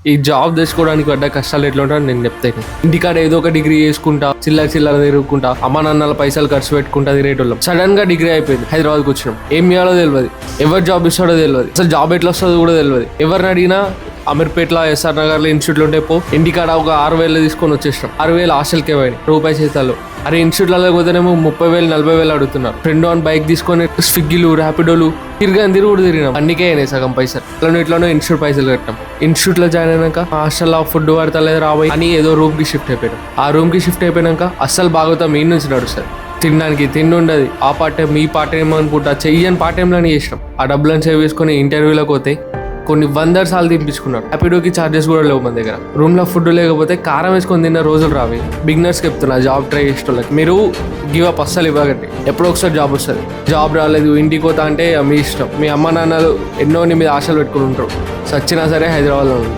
ఈ జాబ్ తెచ్చుకోవడానికి పడ్డ కష్టాలు ఎట్లా ఉంటాయని నేను చెప్తాను. ఇంటికాడ ఏదో ఒక డిగ్రీ చేసుకుంటా, చిల్లర తిరుగుకుంటా, అమ్మ నాన్నల పైసలు ఖర్చు పెట్టుకుంటా తిరేటోళ్ళం. సడన్ గా డిగ్రీ అయిపోయింది, హైదరాబాద్కి వచ్చినాం. ఏం చేయాలో తెలియదు, ఎవరు జాబ్ ఇస్తాడో తెలియదు, అసలు జాబ్ ఎట్లా వస్తుందో కూడా తెలియదు. ఎవరిని అడిగినా అమీర్పేటలో, ఎస్ఆర్ నగర్లో ఇన్స్టిట్యూట్లు ఉంటే పో, ఇంటికాడ ఒక 6,000 తీసుకొని వచ్చేసినాం. 6,000 హాస్టల్కే పోయినాయి, రూపాయి చేతాలు. అరే ఇన్స్టిట్యూట్లలో పోతేనేమో 30,000 40,000 అడుగుతున్నారు. ఫ్రెండ్ ఆన్ బైక్ తీసుకొని స్విగ్గీలు, ర్యాపిడోలు తిరిగినాం. అందుకే అయినాయి సగం పైసలు. ఇట్లానో ఇన్స్టిట్యూట్ పైసలు కట్టాం. ఇన్స్టిట్యూట్ లో జాయిన్ అయినాక హాస్టల్లో ఫుడ్ పడతలేదు రాబోయి అని ఏదో రూమ్ కి షిఫ్ట్ అయిపోయినాం. ఆ రూమ్ కి షిఫ్ట్ అయిపోయినాక అస్సలు బాగోతాం మీ నుంచి నడుస్తుంది. తినడానికి తిండి ఉండదు. ఆ పార్ట్ టైం ఈ పార్ట్ టైం అనుకుంటా చెయ్యని పార్ట్ టైంలోనే చేసినాం. ఆ డబ్బులను సేవ్ చేసుకుని ఇంటర్వ్యూలకు పోతే కొన్ని 100 సార్లు తినిపించుకున్నాడు. హ్యాపీడోకి ఛార్జెస్ కూడా లేవు మన దగ్గర. రూమ్ లో ఫుడ్ లేకపోతే కారం వేసుకొని తిన్న రోజులు రావి. బిగినర్స్ చెప్తున్నా, జాబ్ ట్రై చేసేటోళ్ళకి మీరు గివ్ అప్ అస్సలు ఇవ్వకండి. ఎప్పుడో ఒకసారి జాబ్ వస్తుంది. జాబ్ రాలేదు, ఇంటికి పోతా అంటే మీ ఇష్టం. మీ అమ్మ నాన్నలు ఎన్నో నీ మీద ఆశలు పెట్టుకుని ఉంటారు. సచ్చినా సరే హైదరాబాద్లో ఉంది.